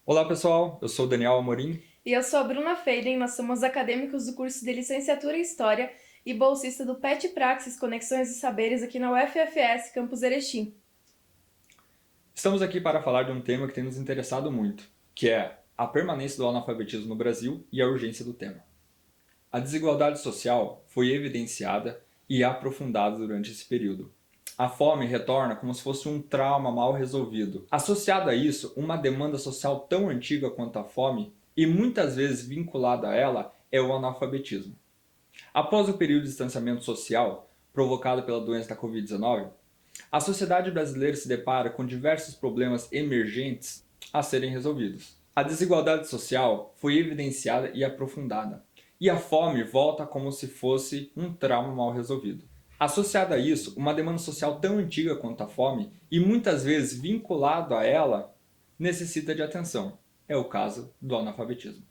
Olá pessoal, eu sou o Daniel Amorim. E eu sou a Bruna Feiden, nós somos acadêmicos do curso de Licenciatura em História e bolsista do PET Praxis Conexões e Saberes aqui na UFFS, Campus Erechim. Estamos aqui para falar de um tema que tem nos interessado muito, que é a permanência do analfabetismo no Brasil e a urgência do tema. A desigualdade social foi evidenciada e aprofundada durante esse período. A fome retorna como se fosse um trauma mal resolvido. Associado a isso, uma demanda social tão antiga quanto a fome e muitas vezes vinculada a ela é o analfabetismo. Após o período de distanciamento social provocado pela doença da Covid-19, a sociedade brasileira se depara com diversos problemas emergentes a serem resolvidos. A desigualdade social foi evidenciada e aprofundada, e a fome volta como se fosse um trauma mal resolvido. Associada a isso, uma demanda social tão antiga quanto a fome, e muitas vezes vinculado a ela, necessita de atenção. É o caso do analfabetismo.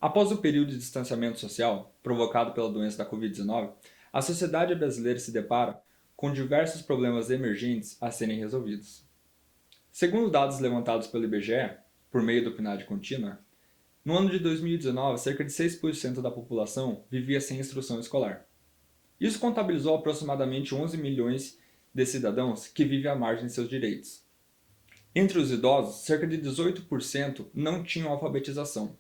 Após o período de distanciamento social provocado pela doença da Covid-19, a sociedade brasileira se depara com diversos problemas emergentes a serem resolvidos. Segundo dados levantados pelo IBGE, por meio do PNAD contínua, no ano de 2019, cerca de 6% da população vivia sem instrução escolar. Isso contabilizou aproximadamente 11 milhões de cidadãos que vivem à margem de seus direitos. Entre os idosos, cerca de 18% não tinham alfabetização.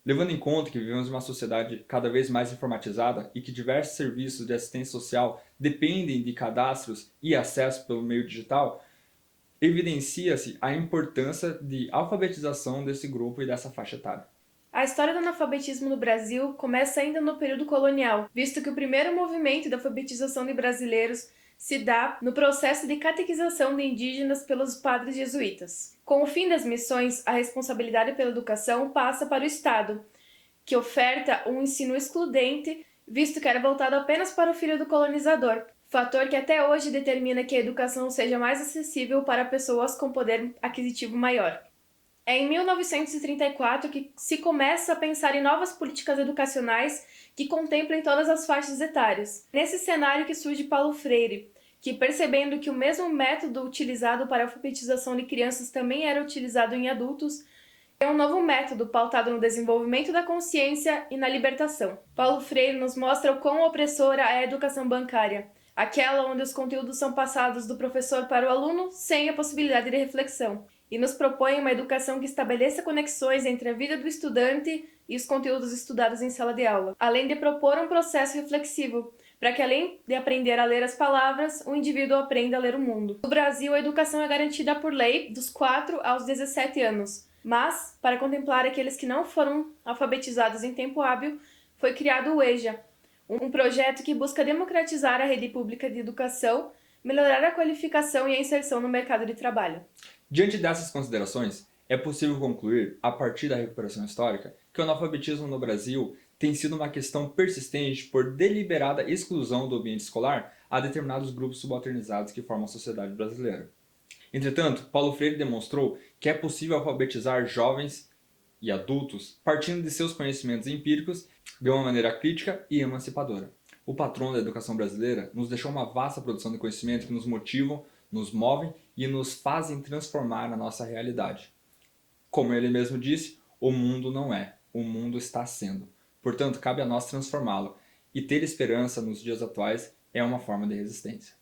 Levando em conta que vivemos em uma sociedade cada vez mais informatizada e que diversos serviços de assistência social dependem de cadastros e acesso pelo meio digital, evidencia-se a importância de alfabetização desse grupo e dessa faixa etária. A história do analfabetismo no Brasil começa ainda no período colonial, visto que o primeiro movimento de alfabetização de brasileiros se dá no processo de catequização de indígenas pelos padres jesuítas. Com o fim das missões, a responsabilidade pela educação passa para o Estado, que oferta um ensino excludente, visto que era voltado apenas para o filho do colonizador, fator que até hoje determina que a educação seja mais acessível para pessoas com poder aquisitivo maior. É em 1934 que se começa a pensar em novas políticas educacionais que contemplem todas as faixas etárias. Nesse cenário que surge Paulo Freire, que percebendo que o mesmo método utilizado para a alfabetização de crianças também era utilizado em adultos, é um novo método pautado no desenvolvimento da consciência e na libertação. Paulo Freire nos mostra o quão opressora é a educação bancária, aquela onde os conteúdos são passados do professor para o aluno sem a possibilidade de reflexão, e nos propõe uma educação que estabeleça conexões entre a vida do estudante e os conteúdos estudados em sala de aula, além de propor um processo reflexivo, para que além de aprender a ler as palavras, o indivíduo aprenda a ler o mundo. No Brasil, a educação é garantida por lei dos 4 aos 17 anos, mas, para contemplar aqueles que não foram alfabetizados em tempo hábil, foi criado o EJA, um projeto que busca democratizar a rede pública de educação, melhorar a qualificação e a inserção no mercado de trabalho. Diante dessas considerações, é possível concluir, a partir da recuperação histórica, que o analfabetismo no Brasil tem sido uma questão persistente por deliberada exclusão do ambiente escolar a determinados grupos subalternizados que formam a sociedade brasileira. Entretanto, Paulo Freire demonstrou que é possível alfabetizar jovens e adultos partindo de seus conhecimentos empíricos de uma maneira crítica e emancipadora. O patrono da educação brasileira nos deixou uma vasta produção de conhecimento que nos motivam, nos movem e nos fazem transformar a nossa realidade. Como ele mesmo disse, o mundo não é, o mundo está sendo. Portanto, cabe a nós transformá-lo, e ter esperança nos dias atuais é uma forma de resistência.